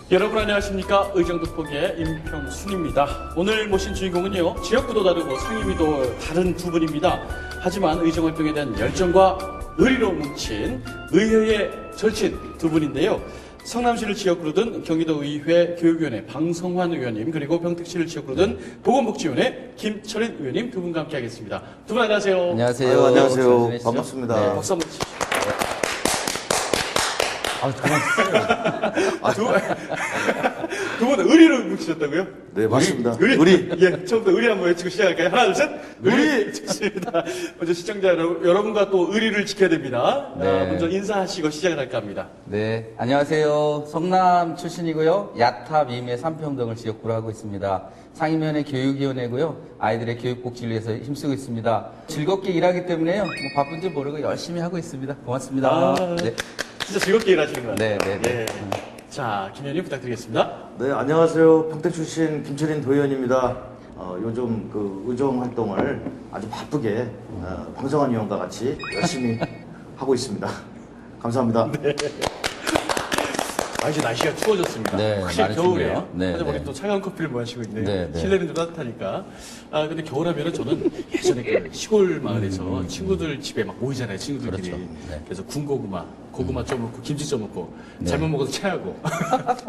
여러분 안녕하십니까. 의정특보의 임평순입니다. 오늘 모신 주인공은요, 지역구도 다르고 상임위도 다른 두 분입니다. 하지만 의정활동에 대한 열정과 의리로 뭉친 의회의 절친 두 분인데요. 성남시를 지역구로 둔 경기도의회 교육위원회 방성환 의원님, 그리고 평택시를 지역구로 둔 보건복지위원회 김철인 의원님 두 분과 함께 하겠습니다. 두 분 안녕하세요. 안녕하세요. 안녕하세요. 반갑습니다. 네, 박수 한번 주시죠. 그만 쓰세요. 두 분 의리를 뭉치셨다고요? 네, 맞습니다. 의리. 예, 처음부터 의리 한번 외치고 시작할까요? 하나, 둘, 셋. 의리. 좋습니다. 먼저 시청자 여러분과 또 의리를 지켜야 됩니다. 네. 먼저 인사하시고 시작을 할까 합니다. 네, 안녕하세요. 성남 출신이고요. 야탑, 임해, 삼평동을 지역구로 하고 있습니다. 상임위원회 교육위원회고요. 아이들의 교육복지를 위해서 힘쓰고 있습니다. 즐겁게 일하기 때문에요. 뭐 바쁜지 모르고 열심히 하고 있습니다. 고맙습니다. 네. 진짜 즐겁게 일하시는 것 같아요. 네, 네, 네. 예. 자, 김 의원님 부탁드리겠습니다. 네, 안녕하세요. 평택 출신 김철인 도의원입니다. 요즘 그 의정 활동을 아주 바쁘게 방성환 의원과 같이 열심히 하고 있습니다. 감사합니다. 아, 이제 날씨가 추워졌습니다. 네, 확실히 많이 겨울이에요. 춥네요. 네, 하지만 우리 네. 또 차가운 커피를 마시고 있네요. 네, 네. 실내는 좀 따뜻하니까. 아, 근데 겨울 하면은 저는 예전에 그 시골 마을에서 친구들 집에 막 모이잖아요, 친구들끼리. 그렇죠. 네. 그래서 군고구마, 고구마 쪄 먹고, 김치 쪄 먹고, 잘못 먹어서 체하고.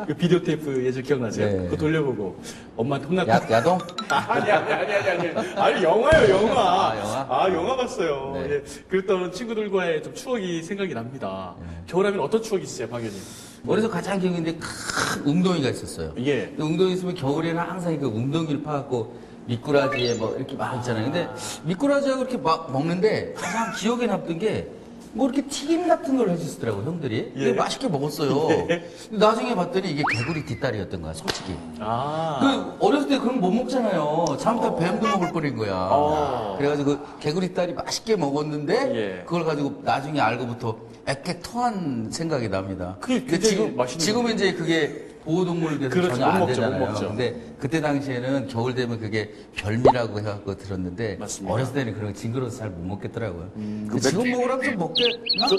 그 비디오 테이프 예전 기억나세요? 네. 그거 돌려보고, 엄마한테 혼났고. 야동? 아니. 아니, 영화요, 영화. 아, 영화? 아, 영화 봤어요. 네. 예. 그랬던 친구들과의 좀 추억이 생각이 납니다. 겨울하면 어떤 추억이 있어요, 박 의원님? 어려서 가장 기억이 있는데 큰 웅덩이가 있었어요. 예. 웅덩이 있으면 겨울에는 항상 그 웅덩이를 파갖고 미꾸라지에 뭐 이렇게 막 있잖아요. 근데 미꾸라지하고 이렇게 막 먹는데 가장 기억에 남던 게 뭐 이렇게 튀김 같은 걸 해주시더라고요, 형들이. 예. 맛있게 먹었어요. 근데 나중에 봤더니 이게 개구리 뒷다리였던 거야, 솔직히. 아. 그 어렸을 때 그럼 못 먹잖아요. 잘못하면 뱀도 먹을 뻔인 거야. 그래가지고 그 개구리 다리 맛있게 먹었는데 예. 그걸 가지고 나중에 알고부터 애깨 토한 생각이 납니다. 그게 근데 굉장히 맛있는 지금은 이제 그게 보호동물 돼서 그렇죠. 전혀 못 안 먹죠, 못 되잖아요. 먹죠. 근데 그때 당시에는 겨울 되면 그게 별미라고 해갖고 들었는데 맞습니다. 어렸을 때는 그런 거 징그러워서 잘 못 먹겠더라고요. 그 지금 먹으라면 좀 먹게.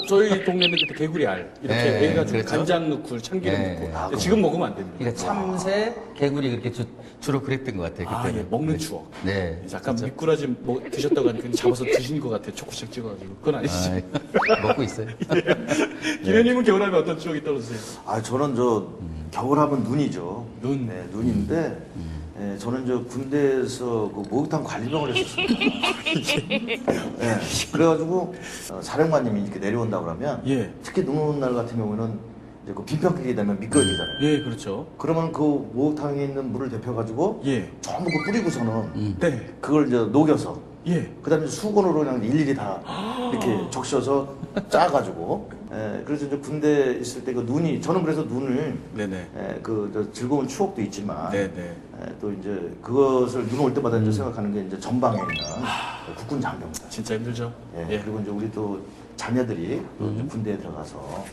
저희 동네는 그때 개구리 알 이렇게 네, 해가지고 그렇죠. 간장 넣고 참기름 네. 넣고. 아, 근데 지금 먹으면 안 됩니다. 그러니까 참새, 개구리 그렇게 주로 그랬던 것 같아요. 아, 그때는. 예, 먹는 추억. 네. 약간 미꾸라지 뭐 드셨다고 하니까 잡아서 드신 것 같아요. 초코색 찍어가지고. 그건 아니시죠? 아, 먹고 있어요. 김현님은 겨울하면 어떤 추억이 떨어지세요? 저는 겨울하면 눈이죠. 눈. 네, 눈인데, 저는 군대에서 그 목욕탕 관리병을 했었어요. 네, 그래가지고, 사령관님이 이렇게 내려온다 그러면, 예. 특히 눈 오는 날 같은 경우는 이제 그 빈병기게 되면 미끄러지잖아요. 예, 그렇죠. 그러면 그 목욕탕에 있는 물을 데펴가지고, 예. 전부 그 뿌리고서는, 네. 그걸 이제 녹여서, 예. 그 다음에 수건으로 그냥 일일이 다 이렇게 적셔서 짜가지고, 그래서 이제 군대 있을 때 그 눈이, 저는 그래서 눈을, 네네. 즐거운 추억도 있지만, 네네. 또 이제 그것을 눈 올 때마다 이제 생각하는 게 이제 전방에 있는 국군 장병들. 진짜 힘들죠? 예. 그리고 이제 우리 또 자녀들이 또 이제 군대에 들어가서,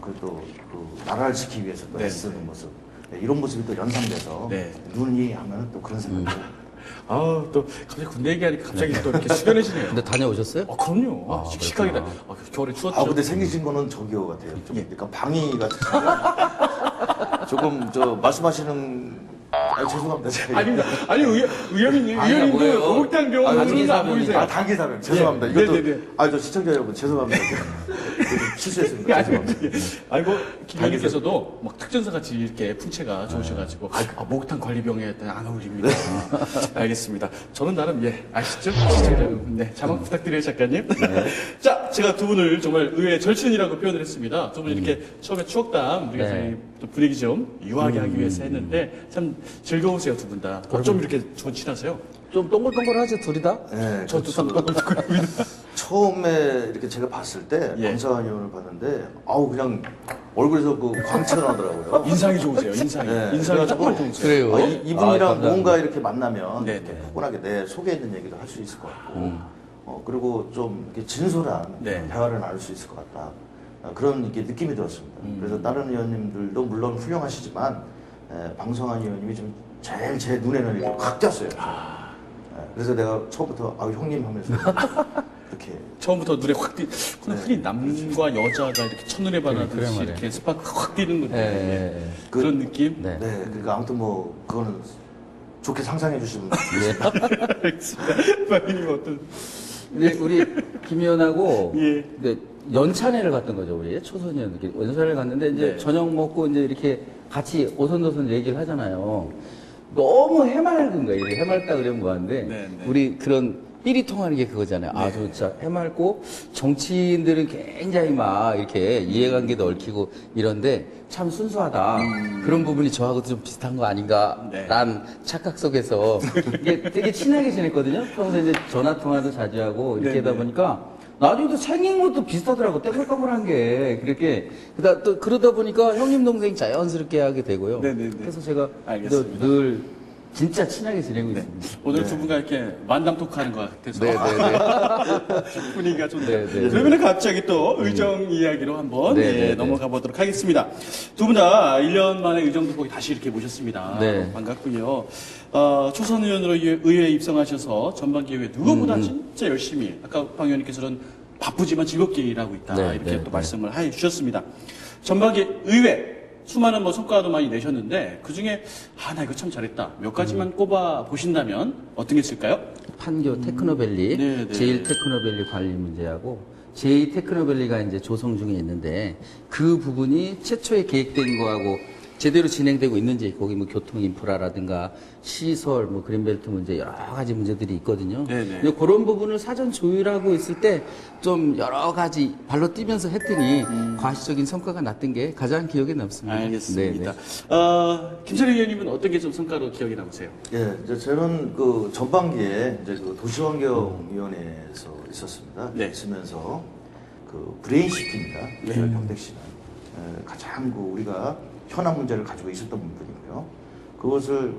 그래도 그 나라를 지키기 위해서 또 네. 애쓰는 모습. 이런 모습이 또 연상돼서, 네. 눈이 하면 또 그런 생각이 들어요. 아, 또 갑자기 군대 얘기하니까 갑자기 또 이렇게 숙연해지네요. 근데 다녀오셨어요? 그럼요. 아, 씩씩하게 다. 그렇구나. 겨울에 추웠죠. 근데 생기신 거는 저기요 같아요. 좀 예. 약간 방위 같은. 조금 말씀하시는. 죄송합니다. 제가. 아닙니다. 아니, 의원님, 아니야, 의원님도 뭐예요? 목욕탕 병원은 단기 안 보이세요? 단기 사명. 죄송합니다. 예. 이것도. 네네네. 저 시청자 여러분 죄송합니다. 제가 실수했습니다. 죄송합니다. 아니, 뭐, 김의원님께서도 막 특전사 같이 이렇게 풍채가 좋으셔가지고, 목욕탕 관리병에 안 어울립니다. 알겠습니다. 저는 나름, 예, 아시죠? 시청자 여러분. 네, 자막 부탁드려요, 작가님. 자, 제가 두 분을 정말 의외의 절친이라고 표현을 했습니다. 두 분 이렇게 처음에 추억담, 우리가 네. 저희 또 분위기 좀 유하게 하기 위해서 했는데, 참 즐거우세요, 두 분 다. 어쩜 이렇게 친하세요? 좀 동글동글하죠, 둘이 다? 네, 저도 참 너무 처음에 이렇게 제가 봤을 때 예. 방사관 의원을 봤는데 그냥 얼굴에서 그 광채가 나더라고요. 인상이 좋으세요, 인상이. 네. 인상이 정말 좋으세요. 그래요? 이분이랑 감사합니다. 뭔가 이렇게 만나면 네, 이렇게 네. 포근하게 내 속에 있는 얘기도 할 수 있을 것 같고, 그리고 좀 이렇게 진솔한 네. 대화를 나눌 수 있을 것 같다. 그런 이렇게 느낌이 들었습니다. 그래서 다른 의원님들도 물론 훌륭하시지만 방성환 의원님이 좀 제일 제 눈에는 이렇게 확 띄었어요. 그래서 내가 처음부터 형님 하면서 그렇게 처음부터 눈에 확 띄. 근데 흔히 남과 여자가 이렇게 첫눈에 그래 반하듯이 말이에요. 이렇게 스파크가 확 뛰는 거죠. 예. 그런 느낌. 네. 네, 그러니까 아무튼 뭐 그거는 좋게 상상해 주시면 알겠습니다. 박님 어떤? 네, 우리 김 의원하고 예. 네, 연찬회를 갔던 거죠, 우리 초선의원. 연찬회를 갔는데 이제 네. 저녁 먹고 이제 이렇게 같이 오손도손 얘기를 하잖아요. 너무 해맑은 거예요. 이렇게 해맑다 그러면 뭐한데 네, 네. 우리 그런 삘이 통하는 게 그거잖아요. 아주 진짜 해맑고 정치인들은 굉장히 막 이렇게 이해관계도 얽히고 이런데 참 순수하다. 그런 부분이 저하고 좀 비슷한 거 아닌가? 네. 난 착각 속에서 이게 되게 친하게 지냈거든요. 평소에 이제 전화 통화도 자주 하고 이렇게 네, 하다 네. 보니까 나중에도 생긴 것도 비슷하더라고. 떼글떼글한 게. 그렇게. 또 그러다 보니까 형님 동생 자연스럽게 하게 되고요. 네, 네, 네. 그래서 제가 알겠습니다. 늘 진짜 친하게 지내고 있습니다. 오늘 두 분과 이렇게 만담 토크하는 것 같아서 네네네. 분위기가 좋네요. 네, 네. 그러면 갑자기 또 의정 이야기로 한번 네, 네, 네. 넘어가 보도록 하겠습니다. 두 분 다 1년 만에 의정 돋보기 다시 이렇게 모셨습니다. 네. 반갑고요. 초선 의원으로 의회에 입성하셔서 전반기 의회 누구보다 진짜 열심히 아까 방 의원님께서는 바쁘지만 즐겁게 일하고 있다 네, 이렇게 네, 또 네. 말씀을 해 주셨습니다. 전반기 의회 수많은 뭐 성과도 많이 내셨는데 그 중에 나 이거 참 잘했다 몇 가지만 꼽아 보신다면 어떤 게 있을까요? 판교 테크노밸리, 네, 네. 제일 테크노밸리 관리 문제하고 제2 테크노밸리가 이제 조성 중에 있는데 그 부분이 최초에 계획된 거하고 제대로 진행되고 있는지 거기 뭐 교통 인프라라든가 시설 뭐 그린벨트 문제 여러 가지 문제들이 있거든요. 네네. 근데 그런 부분을 사전 조율하고 있을 때 좀 여러 가지 발로 뛰면서 했더니 과시적인 성과가 났던 게 가장 기억에 남습니다. 알겠습니다. 네네. 김철희 의원님은 어떤 게 좀 성과로 기억에 남으세요? 예, 이제 저는 그 전반기에 이제 그 도시환경위원회에서 있었습니다. 네. 있으면서 그 브레인시티입니다. 네. 경택시는 가장 그 우리가 현안 문제를 가지고 있었던 부분이고요. 그것을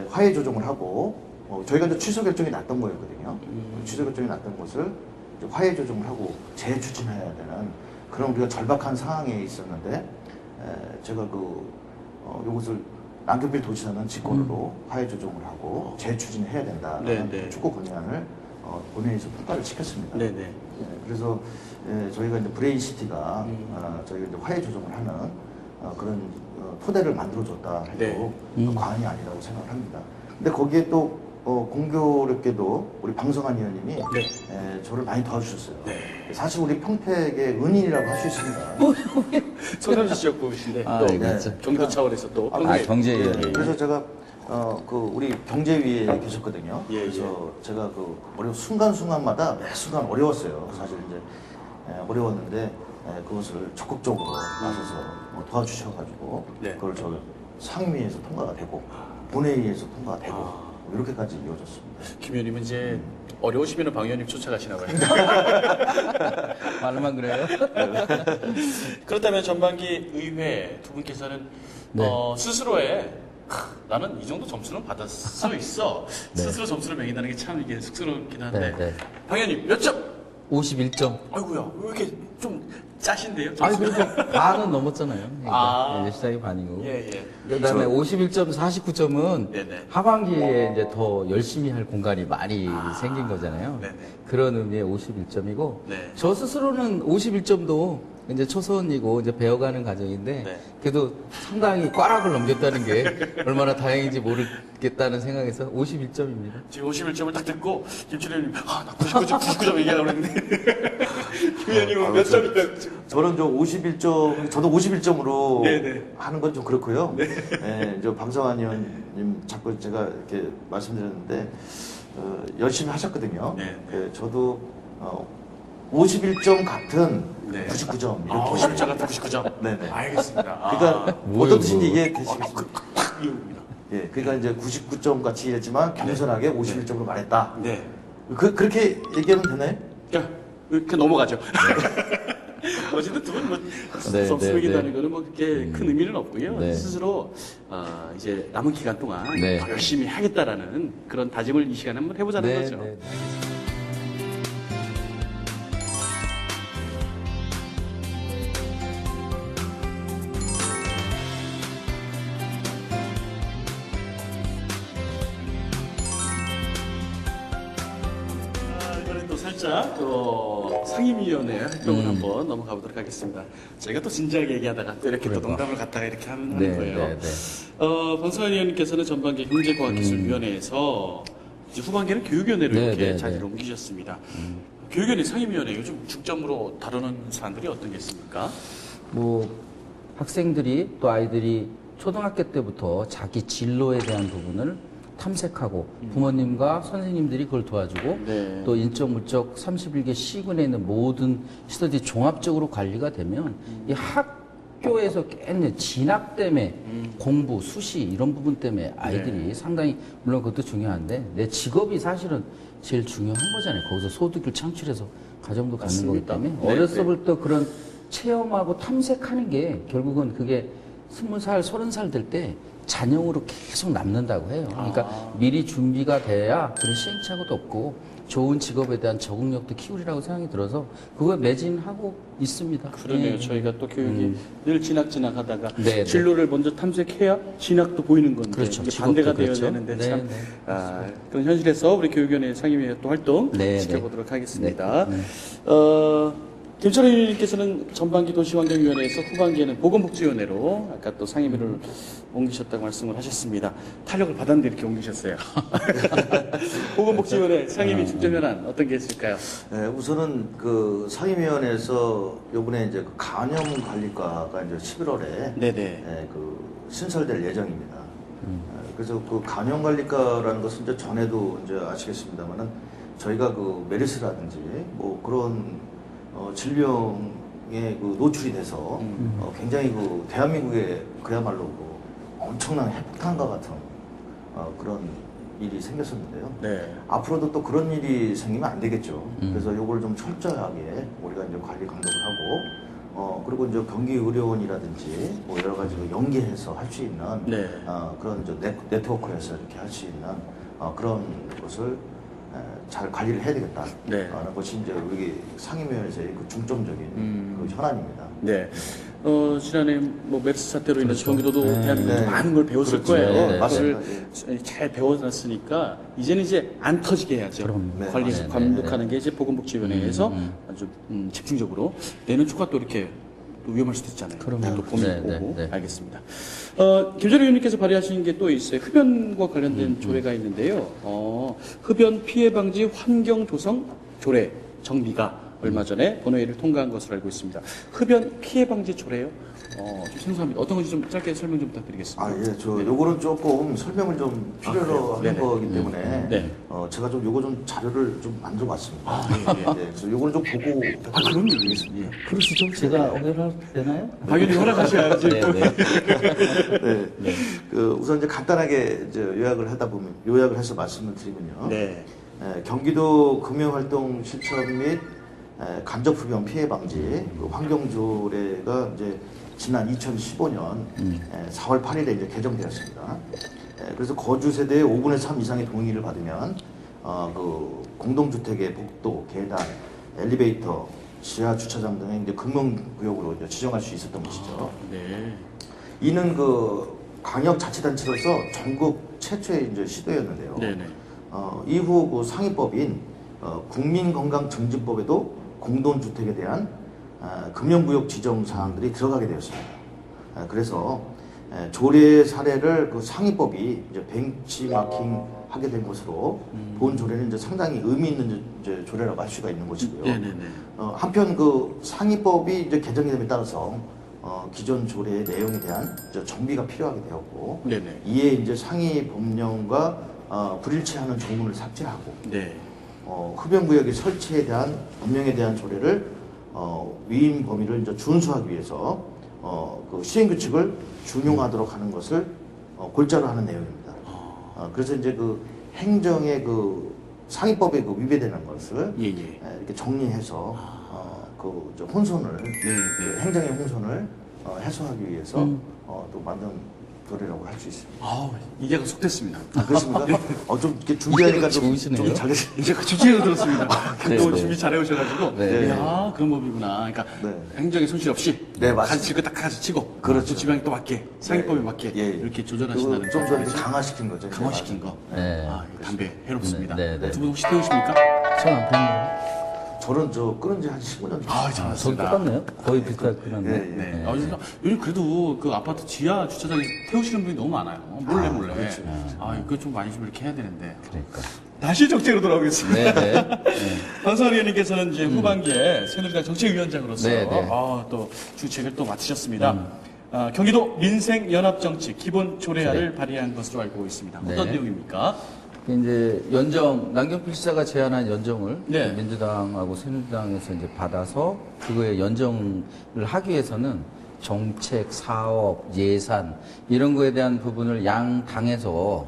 화해 조정을 하고 저희가 이제 취소 결정이 났던 거였거든요. 취소 결정이 났던 것을 이제 화해 조정을 하고 재추진해야 되는 그런 우리가 절박한 상황에 있었는데 제가 요것을 남경필 도지사는 직권으로 화해 조정을 하고 재추진해야 된다는 네, 네. 축구 건의안을 본회의에서 통과를 시켰습니다. 네네. 예, 그래서 저희가 이제 브레인시티가 저희가 이제 화해 조정을 하는 그런 토대를 만들어줬다 해도 네. 과언이 아니라고 생각을 합니다. 근데 거기에 또 공교롭게도 우리 방성환 의원님이 저를 많이 도와주셨어요. 사실 우리 평택의 은인이라고 할 수 있습니다. 성남시 지역구신데 아, 또 네, 그렇죠. 경도 차원에서 또 경제. 그래서 제가 우리 경제위에 계셨거든요. 예, 그래서 제가 순간순간마다 매 순간 어려웠어요. 사실 이제 어려웠는데 그것을 적극적으로 나서서 도와주셔가지고 네. 그걸 저 상임위에서 통과가 되고 본회의에서 통과가 되고 이렇게까지 이루어졌습니다. 김 의원님은 이제 어려우시면 방 의원님 쫓아가시나 봐요. 말로만 그래요? 그렇다면 전반기 의회 두 분께서는 네. 스스로의 나는 이 정도 점수는 받을 수 있어. 스스로 점수를 매긴다는 게 참 이게 쑥스럽긴 한데. 네, 네. 방 의원님 몇 점? 51점. 아이고야 왜 이렇게 좀 짜신데요? 아니, 점수가? 그래도 반은 넘었잖아요. 아. 이제 시작이 반이고. 예, 예. 그 다음에 51점, 49점은 네네. 하반기에 이제 더 열심히 할 공간이 많이 생긴 거잖아요. 네네. 그런 의미의 51점이고, 네. 저 스스로는 51점도 이제 초선이고 이제 배워가는 과정인데, 네. 그래도 상당히 꽈락을 넘겼다는 게 얼마나 다행인지 모르겠다는 생각에서 51점입니다. 지금 51점을 딱 듣고 김철희 의원님 나 99점 얘기하려고 그랬는데 김 의원님은 몇 점이면 저는 저 51점, 저도 51점으로 네네. 하는 건 좀 그렇고요. 저 방성환 의원님 자꾸 제가 이렇게 말씀드렸는데 열심히 하셨거든요. 네. 저도 51점 같은 네. 99점 이렇게 50점 같은 99점. 네네. 알겠습니다. 그러니까 뭐예요, 어떤 뜻인지 그거? 이해되시겠습니까? 이겁니다. 예, 그러니까 이제 99점 같이 일했지만 겸손하게 51점으로 말했다. 네. 그렇게 얘기하면 되나요? 그냥 넘어가죠. 어쨌든 두 분 뭐 네, 점수 네, 매긴다는 네. 거는 뭐 그렇게 큰 의미는 없고요. 네. 스스로 이제 남은 기간 동안 네. 더 열심히 하겠다라는 그런 다짐을 이 시간에 한번 해보자는 거죠. 네. 자, 상임위원회 활동을 한번 넘어가 보도록 하겠습니다. 저희가 또 진지하게 얘기하다가 또 이렇게 또 농담을 갖다가 이렇게 하는 거예요. 방성환 의원님께서는 전반기 경제과학기술위원회에서 이제 후반기는 교육위원회로 이렇게 자리를 옮기셨습니다. 교육위원회 상임위원회 요즘 중점으로 다루는 사안들이 어떤 게 있습니까? 뭐 학생들이 또 아이들이 초등학교 때부터 자기 진로에 대한 부분을 탐색하고 부모님과 선생님들이 그걸 도와주고 네. 또 인적 물적 31개 시군에 있는 모든 시설들이 종합적으로 관리가 되면 이 학교에서 꽤나 진학 때문에 공부, 수시 이런 부분 때문에 아이들이 상당히 물론 그것도 중요한데 내 직업이 사실은 제일 중요한 거잖아요. 거기서 소득을 창출해서 가정도 갖는 거기 때문에 어렸을부터 그런 체험하고 탐색하는 게 결국은 그게 20살, 30살 될 때 잔영으로 계속 남는다고 해요. 그러니까 미리 준비가 돼야 그런 시행착오도 없고 좋은 직업에 대한 적응력도 키우리라고 생각이 들어서 그걸 매진하고 있습니다. 그러네요. 저희가 또 교육이 늘 진학하다가 네, 진로를 먼저 탐색해야 진학도 보이는 건데 그렇죠. 이게 반대가 되어야 그렇죠. 되는데 네, 참 네. 그런 현실에서 우리 교육위원회 상임위의 또 활동 네, 지켜보도록 하겠습니다. 김철희 의원님께서는 전반기 도시환경위원회에서 후반기에는 보건복지위원회로 아까 또 상임위를 옮기셨다고 말씀을 하셨습니다. 탄력을 받았는데 이렇게 옮기셨어요. 보건복지위원회 상임위 중점 현안 어떤 게 있을까요? 네, 우선은 그 상임위원회에서 요번에 이제 그 간염관리과가 이제 11월에 네네. 그 신설될 예정입니다. 그래서 그 간염관리과라는 것은 이제 전에도 이제 아시겠습니다만은 저희가 그 메르스라든지 뭐 그런 질병에 그 노출이 돼서 굉장히 그 대한민국에 그야말로 그 엄청난 핵폭탄과 같은 그런 일이 생겼었는데요. 네. 앞으로도 또 그런 일이 생기면 안 되겠죠. 그래서 요걸 좀 철저하게 우리가 이제 관리 감독을 하고 그리고 이제 경기의료원이라든지 뭐 여러 가지 연계해서 할 수 있는 네. 그런 이제 네트워크에서 이렇게 할 수 있는 그런 것을 잘 관리를 해야 되겠다. 네. 라는 것이 이제 우리 상임위원회에서의 그 중점적인 그 현안입니다. 네. 지난해 뭐 메르스 사태로 인해서 경기도도 네. 대한민국도 네. 많은 걸 배웠을 그렇죠. 거예요. 네, 그걸 맞습니다. 잘 배워놨으니까 이제는 이제 안 터지게 해야죠. 그럼요. 관리 네, 감독하는 게 이제 보건복지위원회에서 아주 집중적으로 내년 초과 또 이렇게 또 위험할 수도 있잖아요. 그럼요. 또 봄이 네, 오고 네, 네. 알겠습니다. 김철희 의원님께서 발의하신 게 또 있어요. 흡연과 관련된 조례가 있는데요. 흡연 피해 방지 환경 조성 조례 정비가 얼마 전에 본회의를 통과한 것으로 알고 있습니다. 흡연 피해 방지 조례요? 좀 생소합니다. 어떤 건지 좀 짧게 설명 좀 부탁드리겠습니다. 예, 요거는 조금 설명을 좀 필요로 하는 네네. 거기 때문에, 네. 제가 좀 요거 좀 자료를 좀 만들어 왔습니다. 예. 그래서 요거는 좀 보고. 그럼요. 알겠습니다. 그러시죠? 제가 허가를 되나요? 당연히 허락하셔야지. 네. 그 우선 이제 간단하게 이제 요약을 해서 말씀을 드리면요. 네. 경기도 금융활동 실천 및 간접 흡연 피해 방지 그 환경조례가 이제 지난 2015년 4월 8일에 이제 개정되었습니다. 그래서 거주 세대의 5분의 3 이상의 동의를 받으면 그 공동주택의 복도, 계단, 엘리베이터, 지하 주차장 등의 이제 금융구역으로 이제 지정할 수 있었던 것이죠. 네. 이는 그 광역자치단체로서 전국 최초의 이제 시도였는데요. 네네. 이후 그 상위법인 국민건강증진법에도 공동주택에 대한 금연구역 지정 사항들이 들어가게 되었습니다. 그래서 조례 사례를 그 상위법이 이제 벤치마킹하게 된 것으로 본 조례는 이제 상당히 의미 있는 이제 조례라고 할 수가 있는 것이고요. 네네네. 한편 그 상위법이 이제 개정이 됨에 따라서 기존 조례의 내용에 대한 이제 정비가 필요하게 되었고, 네네. 이에 이제 상위 법령과 불일치하는 조문을 삭제하고, 네. 흡연구역의 설치에 대한 법령에 대한 조례를 위임 범위를 이제 준수하기 위해서 그 시행규칙을 준용하도록 하는 것을 골자로 하는 내용입니다. 그래서 이제 그 행정의 그 상위법에 그 위배되는 것을 예. 이렇게 정리해서 그 이제 혼선을 그 행정의 혼선을 해소하기 위해서 또 만든 조례라고 할 수 있습니다. 이해가 속됐습니다. 그렇습니까? 좀 이렇게 준비하니까 좀 좋으시네요. 잘했어요. 이제 집중해서 들었습니다. 네, 또 네. 준비 잘 해오셔가지고. 네. 이야, 그런 법이구나. 그러니까 네. 행정의 손실 없이. 네, 맞습니다. 가지칠 거 딱 가지치고. 그렇죠. 또 지방에 또 맞게, 상위법에 맞게. 예. 이렇게 조절하신다는 좀 더 이렇게 거죠. 강화시킨 거죠. 강화시킨 거. 네. 이 담배 해롭습니다. 네, 네. 두 분 혹시 태우십니까? 전안 펴는 저는 저 끊은 지 한 15년 정도. 아, 전 잘하셨습니다. 똑같네요. 거의 비슷하게 끝났네. 예, 예. 네. 요즘 그래도 그 아파트 지하 주차장에 태우시는 분이 너무 많아요. 몰래. 이거 좀 많이 좀 이렇게 해야 되는데. 그러니까. 다시 정책으로 돌아오겠습니다. 네네. 방송환 의원님께서는 이제 후반기에 새누리당 정책위원장으로서 네네. 또 주책을 또 맡으셨습니다. 경기도 민생연합정치 기본 조례안을 발의한 것으로 알고 있습니다. 어떤 네. 내용입니까? 이제 연정, 남경필 지사가 제안한 연정을 네. 민주당하고 새누리당에서 이제 받아서 그거에 연정을 하기 위해서는 정책, 사업, 예산 이런 거에 대한 부분을 양 당에서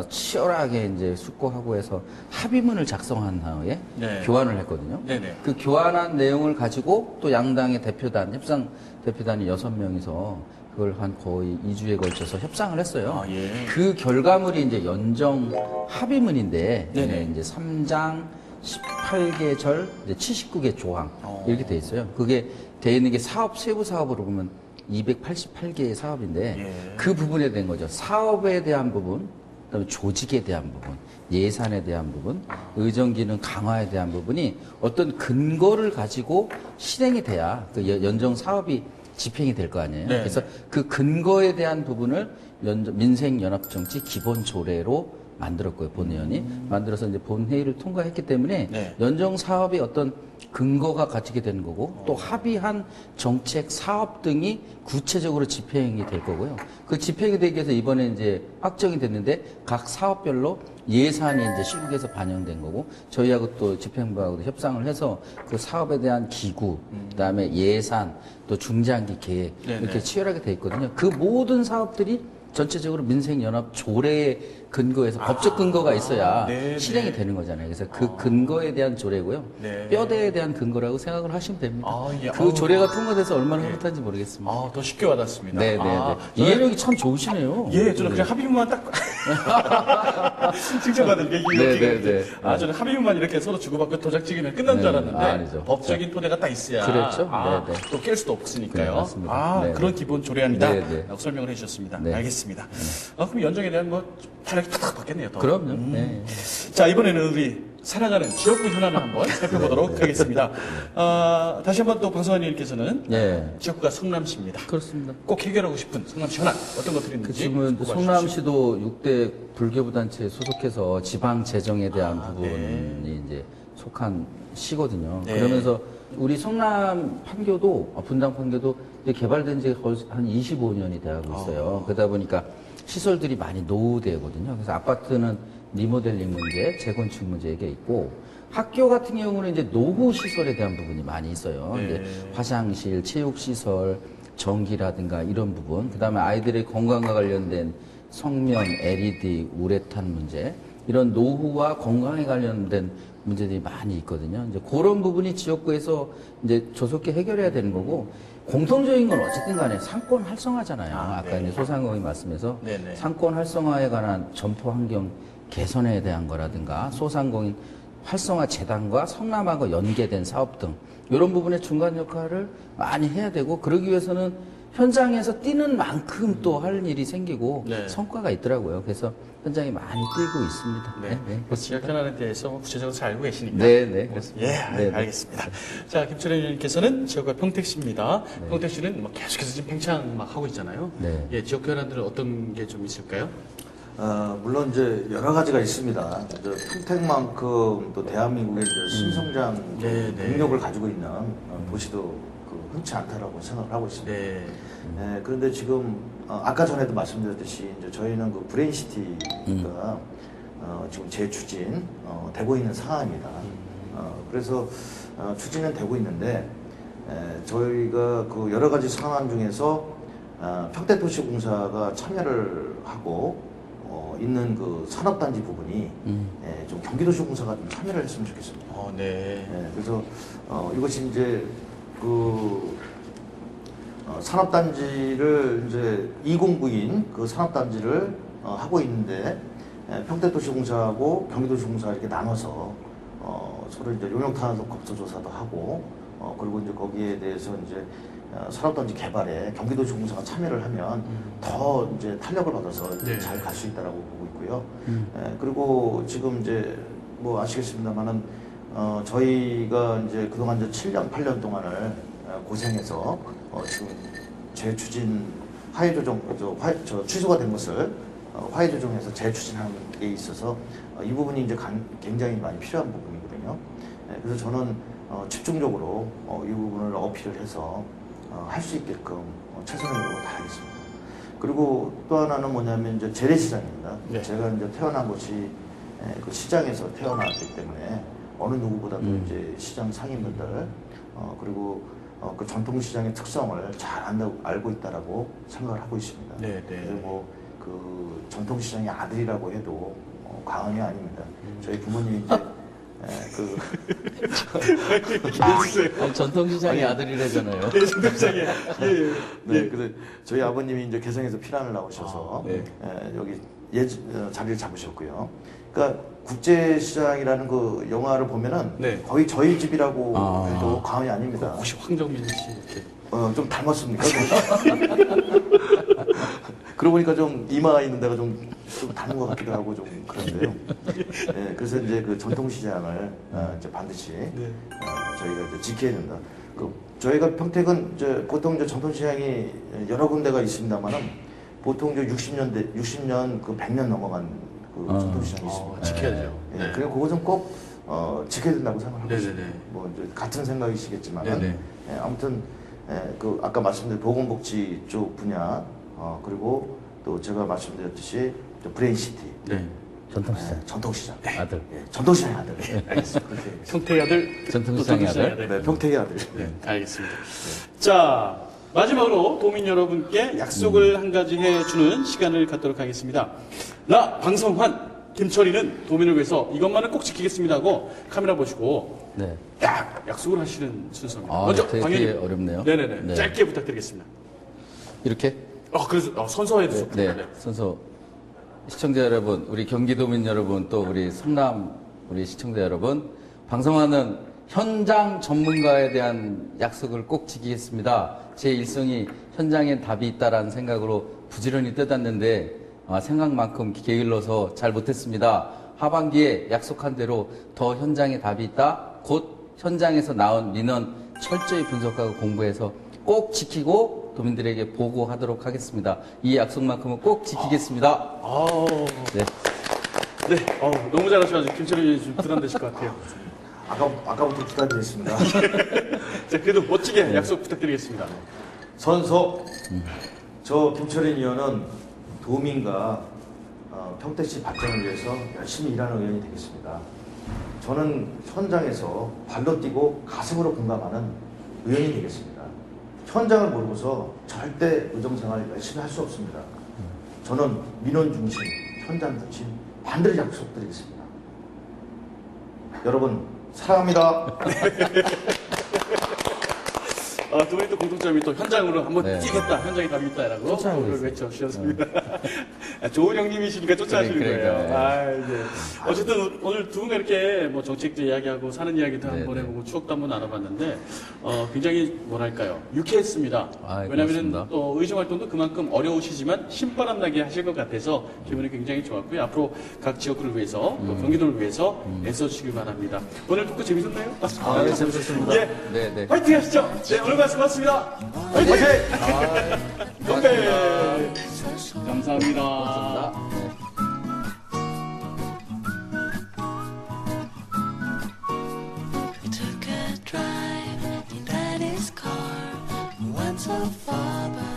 치열하게 이제 숙고하고 해서 합의문을 작성한 다음에 네. 교환을 했거든요. 네네. 그 교환한 내용을 가지고 또 양당의 대표단, 협상 대표단이 6명이서 그걸 한 거의 2주에 걸쳐서 협상을 했어요. 아, 예. 그 결과물이 이제 연정 합의문인데 네네. 이제 3장 18개 절, 이제 79개 조항 이렇게 돼 있어요. 그게 돼 있는 게 세부 사업으로 보면 288개의 사업인데 예. 그 부분에 대한 거죠. 사업에 대한 부분, 그다음에 조직에 대한 부분, 예산에 대한 부분, 의정 기능 강화에 대한 부분이 어떤 근거를 가지고 실행이 돼야 그 연정 사업이 집행이 될 거 아니에요. 네. 그래서 그 근거에 대한 부분을 민생연합정치 기본조례로 만들었고요. 본의원이 만들어서 이제 본회의를 통과했기 때문에 네. 연정 사업이 어떤 근거가 가지게 되는 거고 또 합의한 정책 사업 등이 구체적으로 집행이 될 거고요. 그 집행이 되기 위해서 이번에 이제 확정이 됐는데 각 사업별로 예산이 이제 시국에서 반영된 거고 저희하고 또 집행부하고도 협상을 해서 그 사업에 대한 기구, 그다음에 예산, 또 중장기 계획 네네. 이렇게 치열하게 돼 있거든요. 그 모든 사업들이 전체적으로 민생연합 조례의 근거에서 법적 근거가 있어야 네, 실행이 네. 되는 거잖아요. 그래서 그 근거에 대한 조례고요. 네. 뼈대에 대한 근거라고 생각을 하시면 됩니다. 예. 그 조례가 통과돼서 얼마나 흐뭇한지 모르겠습니다. 더 쉽게 와닿습니다. 네네네. 이해력이 참 좋으시네요. 예, 저는 그냥 합의문만 딱 칭찬받으니까 네네네. 저는 합의문만 이렇게 서로 주고받고 도장 찍으면 끝난 줄 네. 알았는데 아니죠. 법적인 토대가 딱 있어야 그렇죠. 네네. 또 깰 수도 없으니까요. 네, 맞습니다. 네네. 그런 기본 조례안이다. 네네. 라고 설명을 해주셨습니다. 네. 알겠습니다. 그럼 연정에 대한 뭐 탄력이 탁탁 받겠네요. 더. 그럼요. 네. 자, 이번에는 우리 살아가는 지역구 현안을 한번 살펴보도록 하겠습니다. 다시 한번 또 방송환님께서는 네. 지역구가 성남시입니다. 그렇습니다. 꼭 해결하고 싶은 성남시 현안 어떤 것들이 있는지 지금은 꼽아주십시오. 성남시도 6대 불교부 단체에 소속해서 지방 재정에 대한 부분이 네. 이제 속한 시거든요. 네. 그러면서 우리 성남 판교도 분당 판교도 이제 개발된 지 거의 한 25년이 돼가고 있어요. 그러다 보니까 시설들이 많이 노후되거든요. 그래서 아파트는 리모델링 문제, 재건축 문제 이게 있고 학교 같은 경우는 이제 노후 시설에 대한 부분이 많이 있어요. 네. 이제 화장실, 체육 시설, 전기라든가 이런 부분, 그다음에 아이들의 건강과 관련된 성면, LED, 우레탄 문제, 이런 노후와 건강에 관련된 문제들이 많이 있거든요. 이제 그런 부분이 지역구에서 이제 조속히 해결해야 되는 거고, 공통적인 건 어쨌든 간에 상권 활성화잖아요. 아까 네. 이제 소상공인 말씀에서 네네. 상권 활성화에 관한 점포 환경 개선에 대한 거라든가 소상공인 활성화 재단과 성남하고 연계된 사업 등 이런 부분의 중간 역할을 많이 해야 되고 그러기 위해서는 현장에서 뛰는 만큼 또 할 일이 생기고 네. 성과가 있더라고요. 그래서 현장에 많이 뛰고 있습니다. 네. 지역 현안에 대해서 뭐 구체적으로 잘 알고 계시니까. 네, 네, 그렇습니다. 예, 네, 네. 알겠습니다. 자, 김철현 의원님께서는 지역과 평택시입니다. 평택시는 뭐 계속해서 지금 팽창 막 하고 있잖아요. 네. 예, 지역 현안들은 어떤 게 좀 있을까요? 물론 이제 여러 가지가 있습니다. 이제 평택만큼 또 대한민국의 이제 신성장 네, 네. 능력을 가지고 있는 도시도 흔치 않다라고 생각을 하고 있습니다. 네. 그런데 지금 아까 전에도 말씀드렸듯이 이제 저희는 그 브레인시티가 지금 재추진 되고 있는 상황입니다. 그래서 추진은 되고 있는데 저희가 그 여러 가지 상황 중에서 평택도시공사가 참여를 하고 있는 그 산업단지 부분이 좀 경기도시공사가 좀 참여를 했으면 좋겠습니다. 네. 그래서 이것이 이제 그 산업단지를 이제 209인 그 산업단지를 하고 있는데 평택도시공사하고 경기도시공사 이렇게 나눠서 서로 이제 용역탄소 검토 조사도 하고 그리고 이제 거기에 대해서 이제 산업단지 개발에 경기도시공사가 참여를 하면 더 이제 탄력을 받아서 네. 잘 갈 수 있다라고 보고 있고요. 그리고 지금 이제 뭐 아시겠습니다만은 저희가 이제 그동안 이제 7년, 8년 동안을 고생해서 지금 재추진 하회조정, 취소가 된 것을 화해조정해서 재추진하는 데 있어서 이 부분이 이제 굉장히 많이 필요한 부분이거든요. 그래서 저는 집중적으로 이 부분을 어필을 해서 할 수 있게끔 최선의 노력을 다하겠습니다. 그리고 또 하나는 뭐냐면 이제 재래시장입니다. 네. 제가 이제 태어난 곳이 그 시장에서 태어났기 때문에 어느 누구보다도 이제 시장 상인분들 그리고 그 전통시장의 특성을 잘 알고 있다라고 생각을 하고 있습니다. 네, 네. 그리고 그 전통시장의 아들이라고 해도 과언이 아닙니다. 저희 부모님이 이제 아니, 전통시장의 아들이라잖아요. 네, 전통시장에. 네, 그래서 저희 아버님이 이제 개성에서 피난을 나오셔서 네. 여기 자리를 잡으셨고요. 그러니까 국제시장이라는 그 영화를 보면은 네. 거의 저희 집이라고 해도 과언이 아닙니다. 혹시 황정민 씨 이렇게. 좀 닮았습니까? 그러고 보니까 좀 이마 있는 데가 좀 닮은 것 같기도 하고 좀 그런데요. 네, 그래서 이제 그 전통시장을 이제 반드시 저희가 이제 지켜야 된다. 저희가 평택은 이제 보통 이제 전통시장이 여러 군데가 있습니다만은 보통 이제 60년 그 100년 넘어간 그 전통시장이 있습니다. 지켜야죠. 네, 그리고 그것은 꼭 지켜야 된다고 생각하고 네네네. 있습니다. 뭐 이제 같은 생각이시겠지만은 네네. 아무튼 그 아까 말씀드린 보건복지 쪽 분야 그리고 또 제가 말씀드렸듯이 브레인시티 네. 전통시장. 전통시장 아들. 전통시장의 아들 알겠습니다. 평택의 아들, 전통시장의 또 아들. 네, 평택의 아들. 네, 알겠습니다. 자, 마지막으로 도민 여러분께 약속을 한 가지 해주는 시간을 갖도록 하겠습니다. 나 방성환 김철이는 도민을 위해서 이것만은 꼭 지키겠습니다 하고 카메라 보시고 네. 딱 약속을 하시는 순서입니다. 아, 먼저 되게 광현님. 어렵네요. 네네네. 네. 짧게 부탁드리겠습니다. 이렇게? 그래서 선서해 주세요. 네. 순서. 시청자 여러분, 우리 경기도민 여러분, 또 우리 성남 우리 시청자 여러분, 방송하는 현장 전문가에 대한 약속을 꼭 지키겠습니다. 제 일성이 현장엔 답이 있다라는 생각으로 부지런히 뜯었는데 생각만큼 게을러서 잘 못했습니다. 하반기에 약속한 대로 더 현장에 답이 있다. 곧 현장에서 나온 민원 철저히 분석하고 공부해서 꼭 지키고 도민들에게 보고하도록 하겠습니다. 이 약속만큼은 꼭 지키겠습니다. 네. 네. 너무 잘하셔가지고 김철이 좀 부담되실 것 같아요. 아까부터 부탁드렸습니다. 자, 그래도 멋지게 약속 부탁드리겠습니다. 선서 저 김철인 의원은 도민과 평택시 발전을 위해서 열심히 일하는 의원이 되겠습니다. 저는 현장에서 발로 뛰고 가슴으로 공감하는 의원이 되겠습니다. 현장을 모르고서 절대 의정생활 열심히 할 수 없습니다. 저는 민원 중심, 현장 중심 반드시 약속드리겠습니다. 여러분 사랑합니다. 두 분이 또 공통점이 또 현장으로 한번 네. 뛰겠다, 현장에 답이 있다라고 쫓아가고 오늘 있어요. 외쳐주셨습니다. 좋은 형님이시니까 쫓아하시는 그러니까요. 거예요. 네. 어쨌든 오늘 두 분과 이렇게 뭐 정책도 이야기하고 사는 이야기도 네, 한번 네. 해보고 추억도 한번 나눠봤는데 굉장히 뭐랄까요 유쾌했습니다. 왜냐하면 고맙습니다. 또 의정 활동도 그만큼 어려우시지만 힘바람 나게 하실 것 같아서 기분이 굉장히 좋았고요. 앞으로 각 지역구를 위해서 또 경기도를 위해서 애써주시길 바랍니다. 오늘 듣고 재밌었나요? 네, 재밌었습니다. 예. 네, 네. 화이팅 하시죠. 네, 오늘 말씀 고맙습니다. 화이팅! 네. 감사합니다. 감사합니다. 네. Took a drive in daddy's car. Went so far, but